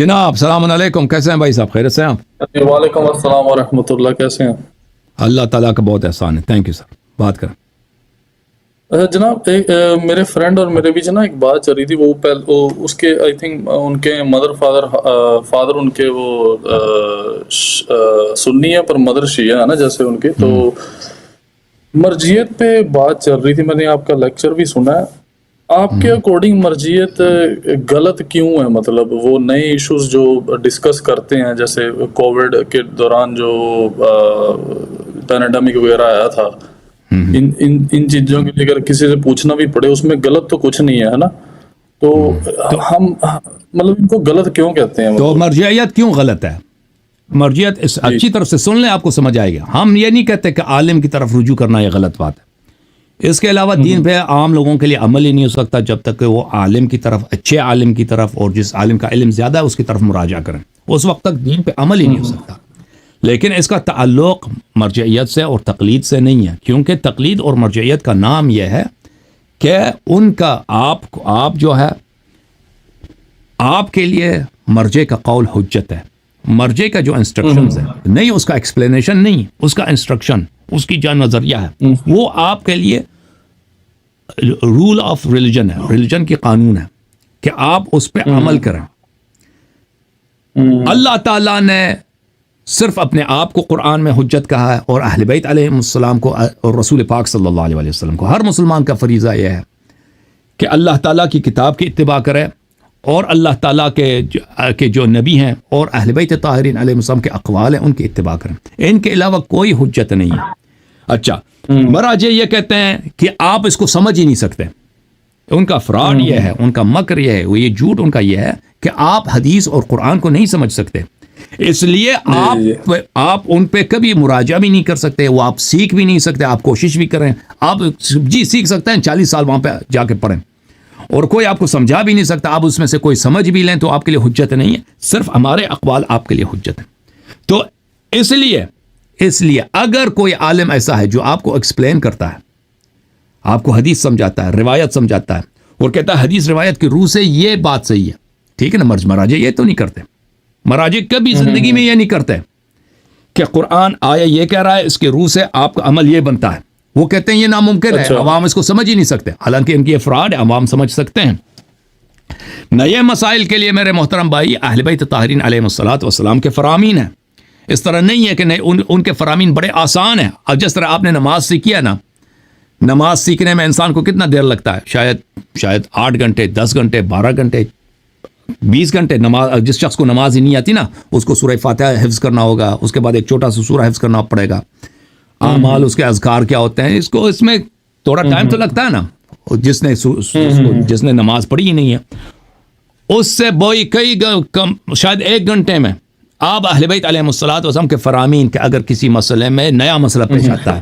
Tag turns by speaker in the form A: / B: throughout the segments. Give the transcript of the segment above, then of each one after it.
A: جناب السلام علیکم، کیسے ہیں بھائی صاحب؟ خیریت سے ہیں آپ؟
B: وعلیکم السلام ورحمۃ اللہ، کیسے ہیں؟
A: اللہ تعالیٰ کا بہت احسان ہے، تھینک یو سر. بات کریں.
B: جناب میرے فرینڈ اور میرے بیچ نا ایک بات چل رہی تھی. وہ اس کے آئی تھنک ان کے مدر فادر ان کے وہ سنی ہے پر مدر شیعہ ہے نا جیسے ان کے. تو مرجیت پہ بات چل رہی تھی، میں نے آپ کا لیکچر بھی سنا ہے. آپ کے اکارڈنگ مرجیت غلط کیوں ہے؟ مطلب وہ نئے ایشوز جو ڈسکس کرتے ہیں، جیسے کووڈ کے دوران جو پینیڈمک وغیرہ آیا تھا، ان چیزوں کے لیے اگر کسی سے پوچھنا بھی پڑے اس میں غلط تو کچھ نہیں ہے نا. تو ہم مطلب ان کو غلط کیوں کہتے ہیں؟
A: تو مرجعیت کیوں غلط ہے؟ مرجعیت اچھی طرف سے سن لیں، آپ کو سمجھ آئے گا. ہم یہ نہیں کہتے کہ عالم کی طرف رجوع کرنا یہ غلط بات ہے. اس کے علاوہ دین پہ عام لوگوں کے لیے عمل ہی نہیں ہو سکتا جب تک کہ وہ عالم کی طرف، اچھے عالم کی طرف، اور جس عالم کا علم زیادہ ہے اس کی طرف مراجعہ کریں. اس وقت تک دین پہ عمل ہی نہیں ہو سکتا. لیکن اس کا تعلق مرجعیت سے اور تقلید سے نہیں ہے، کیونکہ تقلید اور مرجعیت کا نام یہ ہے کہ ان کا آپ جو ہے، آپ کے لیے مرجع کا قول حجت ہے. مرجع کا جو انسٹرکشنز ہے نہیں، اس کا ایکسپلینیشن نہیں، اس کا انسٹرکشن، اس کی جو نظریہ ہے وہ آپ کے لیے رول آف ریلیجن ہے، ریلیجن کی قانون ہے کہ آپ اس پہ عمل کریں. اللہ تعالیٰ نے صرف اپنے آپ کو قرآن میں حجت کہا ہے، اور اہل بیت علیہ السلام کو اور رسول پاک صلی اللہ علیہ وسلم کو. ہر مسلمان کا فریضہ یہ ہے کہ اللہ تعالیٰ کی کتاب کی اتباع کرے، اور اللہ تعالیٰ کے جو نبی ہیں اور اہل بیت طاہرین علیہ السلام کے اقوال ہیں ان کی اتباع کریں. ان کے علاوہ کوئی حجت نہیں ہے. اچھا، مراجع یہ کہتے ہیں کہ آپ اس کو سمجھ ہی نہیں سکتے. ان کا فراڈ یہ ہے، ان کا مکر یہ ہے، وہ یہ جھوٹ ان کا یہ ہے کہ آپ حدیث اور قرآن کو نہیں سمجھ سکتے، اس لیے آپ ان پہ کبھی مراجعہ بھی نہیں کر سکتے. وہ آپ سیکھ بھی نہیں سکتے. آپ کوشش بھی کریں، آپ سیکھ سکتے ہیں 40 سال وہاں پہ جا کے پڑھیں، اور کوئی آپ کو سمجھا بھی نہیں سکتا. آپ اس میں سے کوئی سمجھ بھی لیں تو آپ کے لیے حجت نہیں ہے. صرف ہمارے اقوال آپ کے لیے حجت ہے. تو اس لیے اگر کوئی عالم ایسا ہے جو آپ کو ایکسپلین کرتا ہے، آپ کو حدیث سمجھاتا ہے، روایت سمجھاتا ہے، اور کہتا ہے حدیث روایت کی روح سے یہ بات صحیح ہے، ٹھیک ہے نا. مراجع یہ تو نہیں کرتے. مراجع کبھی زندگی میں یہ نہیں کرتے کہ قرآن آیا یہ کہہ رہا ہے، اس کے روح سے آپ کا عمل یہ بنتا ہے. وہ کہتے ہیں یہ ناممکن ہے، عوام اس کو سمجھ ہی نہیں سکتے. حالانکہ ان کی یہ فراڈ ہے، عوام سمجھ سکتے ہیں. نئے مسائل کے لیے میرے محترم بھائی اہل بیت طاہرین علیہ الصلوۃ والسلام کے فرامین ہیں. اس طرح نہیں ہے کہ ان کے فرامین بڑے آسان ہیں. اب جس طرح آپ نے نماز سیکھی ہے نا، نماز سیکھنے میں انسان کو کتنا دیر لگتا ہے؟ شاید 8 گھنٹے، 10 گھنٹے، 12 گھنٹے، 20 گھنٹے. نماز جس شخص کو نماز ہی نہیں آتی نا، اس کو سورہ فاتحہ حفظ کرنا ہوگا، اس کے بعد ایک چھوٹا سا سورہ حفظ کرنا پڑے گا. اعمال اس کے اذکار کیا ہوتے ہیں، اس میں تھوڑا ٹائم تو لگتا ہے نا. جس نے نماز پڑھی ہی نہیں ہے، اس سے شاید 1 گھنٹے میں آپ اہل بیت علیہ الصلوۃ والسلام کے فرامین کہ اگر کسی مسئلے میں نیا مسئلہ پیش آتا ہے،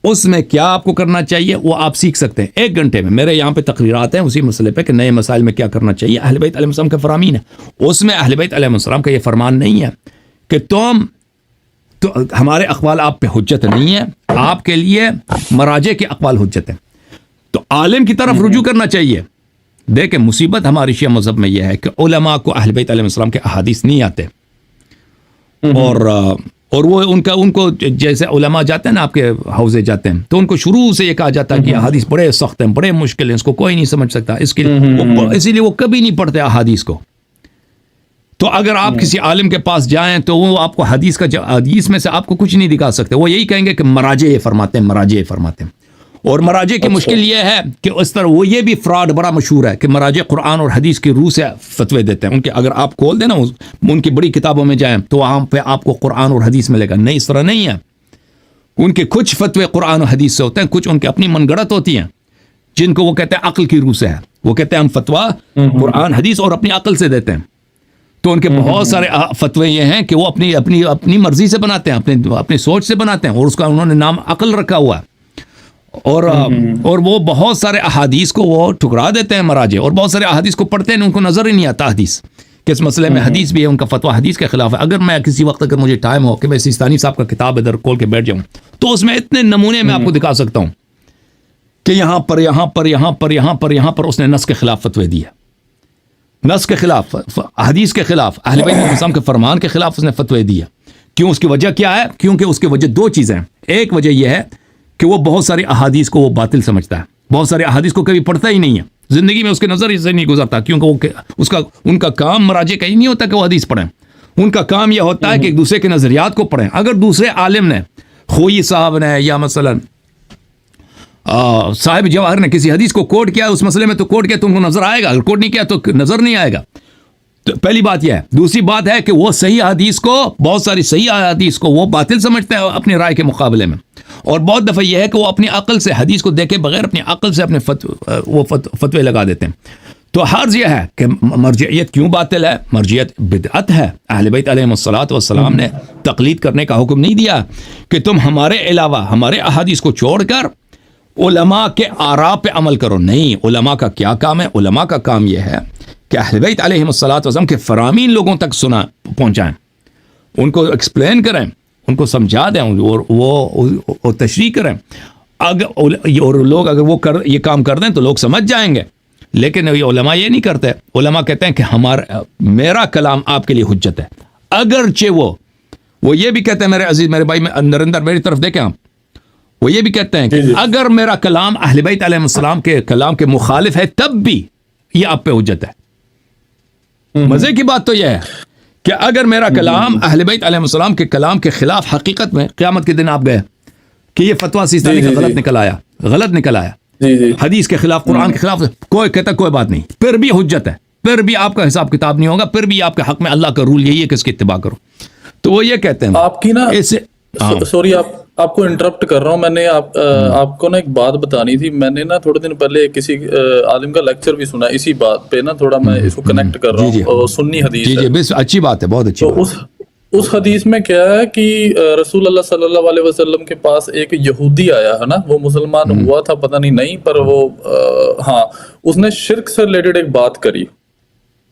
A: اس میں کیا آپ کو کرنا چاہیے وہ آپ سیکھ سکتے ہیں 1 گھنٹے میں. میرے یہاں پہ تقریرات ہیں اسی مسئلے پہ کہ نئے مسائل میں کیا کرنا چاہیے. اہل بیت علیہ السلام کے فرامین ہے، اس میں اہل بیت علیہ السلام کا یہ فرمان نہیں ہے کہ تو ہمارے اقوال آپ پہ حجت نہیں ہے، آپ کے لیے مراجع کے اقوال حجت ہیں. تو عالم کی طرف رجوع کرنا چاہیے. دیکھیں مصیبت ہماری شیعہ مذہب میں یہ ہے کہ علماء کو اہل بیت علیہ السلام کے احادیث نہیں آتے، اور وہ ان کو جیسے علماء جاتے ہیں نا، آپ کے حوزے جاتے ہیں تو ان کو شروع سے یہ کہا جاتا ہے کہ احادیث بڑے سخت ہیں، بڑے مشکل ہیں، اس کو کوئی نہیں سمجھ سکتا. اسی لیے وہ کبھی نہیں پڑھتے احادیث کو. تو اگر آپ کسی عالم کے پاس جائیں تو وہ آپ کو حدیث میں سے آپ کو کچھ نہیں دکھا سکتے. وہ یہی کہیں گے کہ مراجع یہ فرماتے ہیں، مراجع یہ فرماتے ہیں. اور مراجع کی مشکل یہ ہے کہ اس طرح وہ یہ بھی فراڈ بڑا مشہور ہے کہ مراجع قرآن اور حدیث کی روح سے فتوے دیتے ہیں. ان کے اگر آپ کھول دیں نا ان کی بڑی کتابوں میں جائیں تو وہاں پہ آپ کو قرآن اور حدیث ملے گا. نہیں، اس طرح نہیں ہے. ان کے کچھ فتوے قرآن اور حدیث سے ہوتے ہیں، کچھ ان کی اپنی من گڑت ہوتی ہیں جن کو وہ کہتے ہیں عقل کی روح سے ہے. وہ کہتے ہیں ہم فتویٰ قرآن حدیث اور اپنی عقل سے دیتے ہیں. تو ان کے بہت سارے فتوے یہ ہیں کہ وہ اپنی مرضی سے بناتے ہیں، اپنی سوچ سے بناتے ہیں، اور اس کا انہوں نے نام عقل رکھا ہوا ہے. اور وہ بہت سارے احادیث کو وہ ٹھکرا دیتے ہیں مراجع، اور بہت سارے احادیث کو پڑھتے ہیں ان کو نظر ہی نہیں آتا حدیث کس مسئلے میں حدیث بھی ہے. ان کا فتویٰ حدیث کے خلاف ہے. اگر میں کسی وقت اگر مجھے ٹائم ہو کہ میں سیستانی صاحب کا کتاب ادھر کھول کے بیٹھ جاؤں تو اس میں اتنے نمونے میں آپ کو دکھا سکتا ہوں کہ یہاں پر اس نے نص کے خلاف فتوے دیے. نص کے خلاف، حدیث کے خلاف، اہل بیت علیہ السلام کے فرمان کے خلاف اس نے فتوی دیا. کیوں؟ اس کی وجہ کیا ہے؟ کیونکہ اس کی وجہ دو چیزیں ہیں. ایک وجہ یہ ہے کہ وہ بہت ساری احادیث کو وہ باطل سمجھتا ہے، بہت سارے احادیث کو کبھی پڑھتا ہی نہیں ہے، زندگی میں اس کے نظر سے نہیں گزرتا، کیونکہ وہ ان کا کام مراجع کا ہی نہیں ہوتا کہ وہ حدیث پڑھیں. ان کا کام یہ ہوتا ہے کہ ایک دوسرے کے نظریات کو پڑھیں. اگر دوسرے عالم نے، خوئی صاحب نے یا مثلا صاحب جواہر نے کسی حدیث کو کوٹ کیا اس مسئلے میں، تو کوٹ کیا تو ان کو نظر آئے گا، اگر کوٹ نہیں کیا تو نظر نہیں آئے گا. تو پہلی بات یہ ہے. دوسری بات ہے کہ وہ صحیح حدیث کو، بہت ساری صحیح حدیث کو وہ باطل سمجھتا ہے اپنی رائے کے مقابلے میں. اور بہت دفعہ یہ ہے کہ وہ اپنی عقل سے حدیث کو دیکھے بغیر اپنی عقل سے اپنے فتوے لگا دیتے ہیں. تو حرض یہ ہے کہ مرجعیت کیوں باطل ہے؟ مرجعیت بدعت ہے. اہل بیت علیہم الصلوۃ والسلام نے تقلید کرنے کا حکم نہیں دیا کہ تم ہمارے علاوہ ہمارے احادیث کو چھوڑ کر علماء کے آراء پہ عمل کرو. نہیں، علماء کا کیا کام ہے؟ علماء کا کام یہ ہے کہ اہل بیت علیہم الصلوۃ والسلام کے فرامین لوگوں تک پہنچائیں، ان کو ایکسپلین کریں، ان کو سمجھا دیں اور وہ تشریح کریں. اور لوگ اگر وہ یہ کام کر دیں تو لوگ سمجھ جائیں گے. لیکن یہ علماء یہ نہیں کرتے. علماء کہتے ہیں کہ میرا کلام آپ کے لیے حجت ہے. اگرچہ وہ یہ بھی کہتے ہیں، میرے عزیز میرے بھائی نریندر میری طرف دیکھیں آپ، وہ یہ بھی کہتے ہیں کہ اگر میرا کلام اہل بیت علیہ السلام کے کلام کے مخالف ہے تب بھی یہ آپ پہ حجت ہے. مزے کی بات تو یہ ہے کہ اگر میرا کلام اہل بیت علیہ السلام کے کلام کے خلاف، حقیقت میں قیامت کے دن آپ گئے کہ یہ فتویٰ سیستانی کا غلط نکل آیا حدیث کے خلاف، قرآن کے خلاف، کوئی کہتا کوئی بات نہیں، پھر بھی حجت ہے، پھر بھی آپ کا حساب کتاب نہیں ہوگا، پھر بھی آپ کے حق میں اللہ کا رول یہی ہے کہ اس کی اتباع کرو. تو وہ یہ کہتے ہیں
B: آپ کی نا، سوری آپ کو انٹرپٹ کر رہا ہوں. میں نے آپ کو نا ایک بات بتانی تھی. میں نے نا تھوڑے دن پہلے کسی عالم کا لیکچر بھی سنا اسی بات پہ نا، تھوڑا میں اس کو کنیکٹ کر رہا ہوں. سنی حدیث ہے.
A: جی اچھی بات ہے، بہت اچھی.
B: تو اس حدیث میں کیا ہے کہ رسول اللہ صلی اللہ علیہ وسلم کے پاس ایک یہودی آیا ہے نا، وہ مسلمان ہوا تھا پتہ نہیں پر وہ اس نے شرک سے ریلیٹڈ ایک بات کری.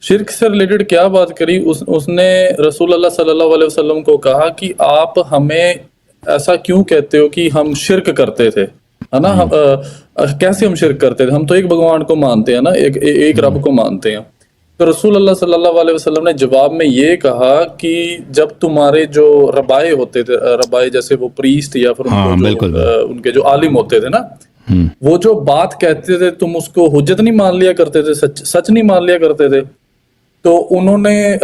B: شرک سے ریلیٹڈ کیا بات کری؟ اس نے رسول اللہ صلی اللہ علیہ وسلم کو کہا کہ آپ ہمیں ایسا کیوں کہتے ہو کہ ہم شرک کرتے تھے، ہے نا؟ کیسے ہم شرک کرتے تھے؟ ہم تو ایک بھگوان کو مانتے ہیں نا، ایک رب کو مانتے ہیں. تو رسول اللہ صلی اللہ علیہ وسلم نے جواب میں یہ کہا کہ جب تمہارے جو ربائے ہوتے تھے، ربائے جیسے وہ پریسٹ یا پھر ان کے جو عالم ہوتے تھے نا، وہ جو بات کہتے تھے تم اس کو حجت نہیں مان لیا کرتے تھے، سچ نہیں مان لیا کرتے تھے. تو انہوں نے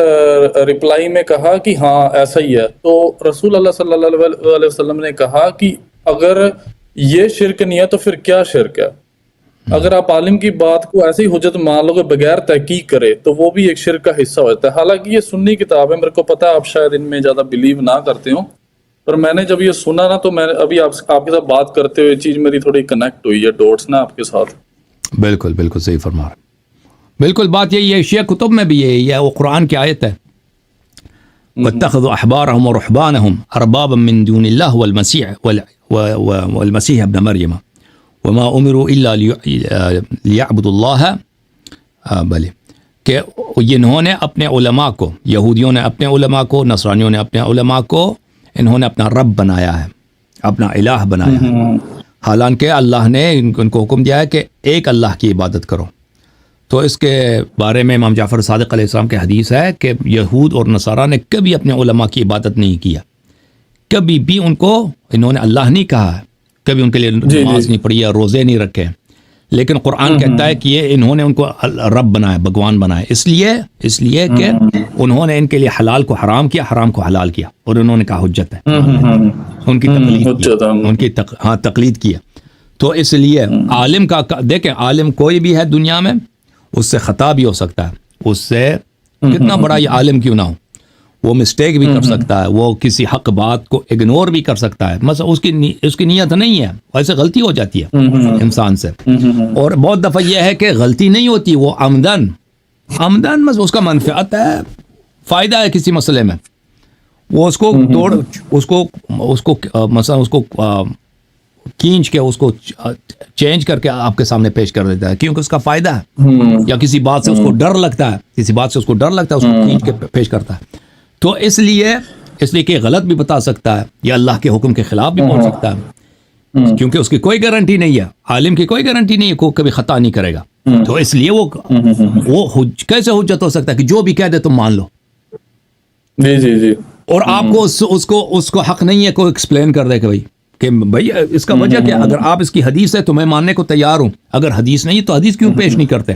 B: رپلائی میں کہا کہ ہاں ایسا ہی ہے. تو رسول اللہ صلی اللہ علیہ وسلم نے کہا کہ اگر یہ شرک نہیں ہے تو پھر کیا شرک ہے؟ اگر آپ عالم کی بات کو ایسے ہی حجت مان لو گے بغیر تحقیق کرے تو وہ بھی ایک شرک کا حصہ ہوتا ہے. حالانکہ یہ سنی کتاب ہے، میرے کو پتا ہے آپ شاید ان میں زیادہ بلیو نہ کرتے ہوں، پر میں نے جب یہ سنا نا تو میں ابھی آپ کے ساتھ بات کرتے ہوئے چیز میری تھوڑی کنیکٹ ہوئی ہے، ڈوٹس نا آپ کے ساتھ.
A: بالکل صحیح فرما رہے. بالکل بات یہی ہے، شیعہ کتب میں بھی یہی ہے. وہ قرآن کی آیت ہے، وَاتَّخَذُوا أَحْبَارَهُمْ وَرُهْبَانَهُمْ أَرْبَابًا مِّن دُونِ اللَّهِ وَالْمَسِيحَ ابْنَ مَرْيَمَ وَمَا أُمِرُوا إِلَّا لِيَعْبُدُوا اللَّهَ بلے کہ انہوں نے اپنے علماء کو، یہودیوں نے اپنے علماء کو، نصرانیوں نے اپنے علماء کو، انہوں نے اپنا رب بنایا ہے، اپنا الہ بنایا ہے، حالانکہ اللہ نے ان کو حکم دیا ہے کہ ایک اللہ کی عبادت کرو. تو اس کے بارے میں امام جعفر صادق علیہ السلام کے حدیث ہے کہ یہود اور نصارہ نے کبھی اپنے علماء کی عبادت نہیں کیا، کبھی بھی انہوں نے اللہ نہیں کہا ہے، کبھی ان کے لیے نماز نہیں پڑھی ہے، روزے نہیں رکھے. لیکن قرآن کہتا ہے کہ یہ انہوں نے ان کو رب بنایا، بھگوان بنایا، اس لیے کہ انہوں نے ان کے لیے حلال کو حرام کیا، حرام کو حلال کیا، اور انہوں نے کہا حجت ہے، ان کی تقلید کیا. تو اس لیے عالم کا دیکھیں، عالم کوئی بھی ہے دنیا میں، اس سے خطا بھی ہو سکتا ہے، اس سے کتنا بڑا یہ عالم کیوں نہ ہو، وہ مسٹیک بھی کر سکتا ہے، وہ کسی حق بات کو اگنور بھی کر سکتا ہے. مثلا اس کی نیت نہیں ہے، ویسے غلطی ہو جاتی ہے انسان سے. اور بہت دفعہ یہ ہے کہ غلطی نہیں ہوتی، وہ عمدن مثلا اس کا منفعت ہے، فائدہ ہے کسی مسئلے میں، وہ اس کو مثلا اس کو کھینچ کے اس کو چینج کر کے آپ کے سامنے پیش کر دیتا ہے، کیونکہ اس کا فائدہ ہے، یا کسی بات سے اس کو ڈر لگتا ہے، اس کو کھینچ کے پیش کرتا ہے. تو اس لیے کہ غلط بھی بتا سکتا ہے یا اللہ کے حکم کے خلاف بھی پہنچ سکتا ہے، کیونکہ اس کی کوئی گارنٹی نہیں ہے، عالم کی کوئی گارنٹی نہیں ہے کہ وہ کبھی خطا نہیں کرے گا. تو اس لیے وہ کیسے حجت ہو سکتا ہے کہ جو بھی کہہ دے تم مان لو؟
B: جی جی جی.
A: اور آپ کو اس کو حق نہیں ہے کوئی ایکسپلین کر دے کہ بھائی اس کا وجہ کیا؟ اگر آپ اس کی حدیث ہے تو میں ماننے کو تیار ہوں، اگر حدیث نہیں تو حدیث کیوں پیش نہیں کرتے؟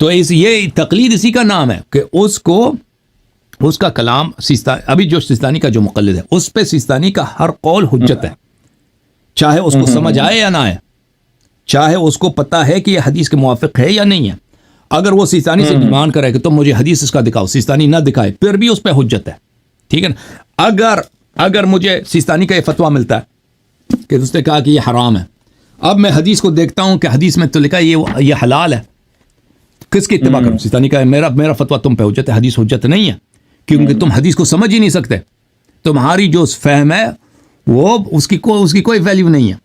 A: تو یہ تقلید اسی کا نام ہے کہ اس کا کلام ابھی جو سیستانی کا جو مقلد ہے اس پہ سیستانی کا ہر قول حجت ہے، چاہے اس کو سمجھ آئے یا نہ آئے، چاہے اس کو پتا ہے کہ یہ حدیث کے موافق ہے یا نہیں ہے. اگر وہ سیستانی سے ڈیمانڈ کرے کہ تم مجھے حدیث اس کا دکھاؤ، سیستانی نہ دکھائے، پھر بھی اس پہ حجت ہے. ٹھیک ہے نا؟ اگر مجھے سیستانی کا یہ فتویٰ ملتا ہے کہ اس نے کہا کہ یہ حرام ہے، اب میں حدیث کو دیکھتا ہوں کہ حدیث میں تو لکھا ہے یہ حلال ہے، کس کی اتباع کروں؟ سیستانی کا میرا فتویٰ تم پہ حجت ہے، حدیث حجت نہیں ہے، کیونکہ تم حدیث کو سمجھ ہی نہیں سکتے. تمہاری جو فہم ہے وہ اس کی کوئی ویلیو نہیں ہے.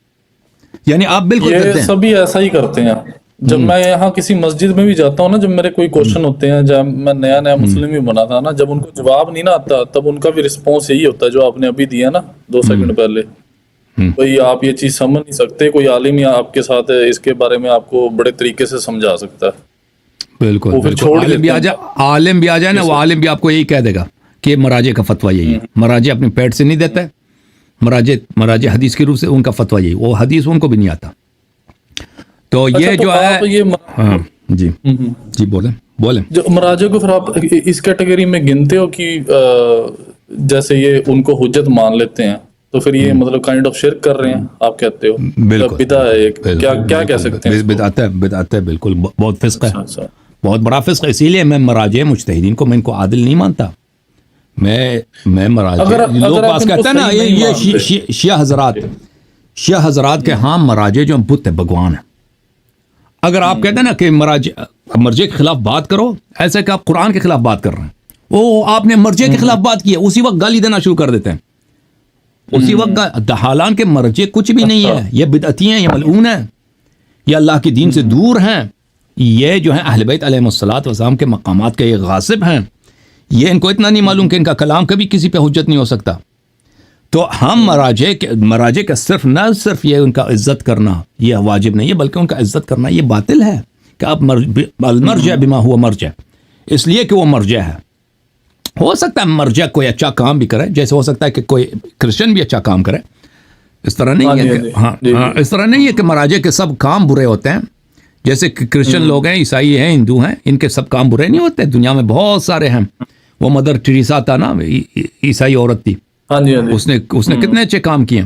A: یعنی آپ بالکل
B: یہ سبھی ایسا ہی کرتے ہیں. جب میں یہاں کسی مسجد میں بھی جاتا ہوں نا، جب میرے کوئی کوشچن ہوتے ہیں، جب میں نیا مسلم بھی بنا تھا نا، جب ان کو جواب نہیں نا آتا تب ان کا بھی رسپانس یہی ہوتا ہے جو آپ نے ابھی دیا نا 2 سیکنڈ پہلے. بھئی آپ یہ چیز سمجھ نہیں سکتے، کوئی عالم ہی آپ کے ساتھ ہے اس کے بارے میں آپ کو بڑے طریقے سے سمجھا سکتا ہے.
A: بالکل عالم بھی آ جائے نا، وہ عالم بھی آپ کو یہی کہہ دے گا کہ مراجع کا فتویٰ یہی ہے. مراجع اپنے پیٹ سے نہیں دیتا ہے، مراجع حدیث کی روح سے ان کا فتویٰ یہی، وہ حدیث ان کو بھی نہیں آتا. تو یہ جو ہے ہاں جی بولیں
B: جو مراجع کو پھر آپ اس کیٹیگری میں گنتے ہو کہ جیسے یہ ان کو حجت مان لیتے ہیں تو پھر یہ مطلب کائنڈ آف شرک کر رہے ہیں آپ کہتے ہو؟
A: بالکل
B: بدعت ہے، کیا کہہ سکتے ہیں؟
A: بدعت ہے بالکل، بہت فسق ہے، بہت بڑا فسق ہے. اسی لیے میں مراجع مجتہدین کو میں ان کو عادل نہیں مانتا. میں مراجع لوگ پاس کہتے ہیں نا یہ شیعہ حضرات کے ہاں مراجع جو بت ہے، بھگوان ہے. اگر آپ کہتے ہیں نا کہ مرجع کے خلاف بات کرو، ایسا کہ آپ قرآن کے خلاف بات کر رہے ہیں، وہ آپ نے مرجع کے خلاف بات کی ہے، اسی وقت گالی دینا شروع کر دیتے ہیں اسی وقت، حالان کہ مرجع کچھ بھی نہیں ہے، یہ بدعتی ہیں، یہ ملعون ہیں، یہ اللہ کے دین سے دور ہیں، یہ جو ہیں اہل بیت علیہم الصلوۃ والسلام کے مقامات کے یہ غاصب ہیں. یہ ان کو اتنا نہیں معلوم کہ ان کا کلام کبھی کسی پہ حجت نہیں ہو سکتا. تو ہم مراجع کا نہ صرف یہ ان کا عزت کرنا یہ واجب نہیں ہے، بلکہ ان کا عزت کرنا یہ باطل ہے کہ آپ المرجع بما ہوا مرجع، اس لیے کہ وہ مرجع ہے. ہو سکتا ہے مرجع کوئی اچھا کام بھی کرے، جیسے ہو سکتا ہے کہ کوئی کرسچن بھی اچھا کام کرے. اس طرح نہیں ہے کہ اس طرح نہیں ہے کہ مراجع کے سب کام برے ہوتے ہیں. جیسے کرسچن لوگ ہیں، عیسائی ہیں، ہندو ہیں، ان کے سب کام برے نہیں ہوتے. دنیا میں بہت سارے ہیں. وہ مدر ٹریسا تھا نا، عیسائی عورت تھی، اس نے کتنے اچھے کام کیے.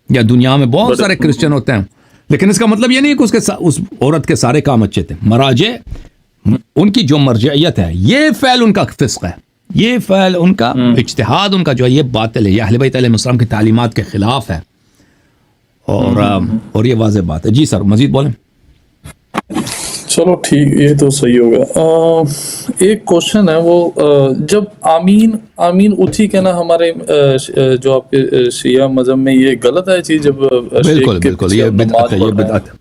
A: یا دنیا میں بہت سارے کرسچن ہوتے ہیں، لیکن اس کا مطلب یہ نہیں کہ اس عورت کے سارے کام اچھے تھے. مراجع ان کی جو مرجعیت ہے، یہ فعل ان کا فسق ہے، یہ فعل ان کا اجتہاد ان کا جو ہے یہ باطل ہے، یہ اہل بیت علیہ السلام کی تعلیمات کے خلاف ہے. اور یہ واضح بات ہے. جی سر مزید بولیں.
B: چلو ٹھیک، یہ تو صحیح ہوگا. ایک کوشچن ہے، وہ جب آمین اٹھی کے نا ہمارے جو آپ کے شیعہ مذہب میں یہ غلط ہے چیز، جب
A: بالکل یہ بدعت ہے.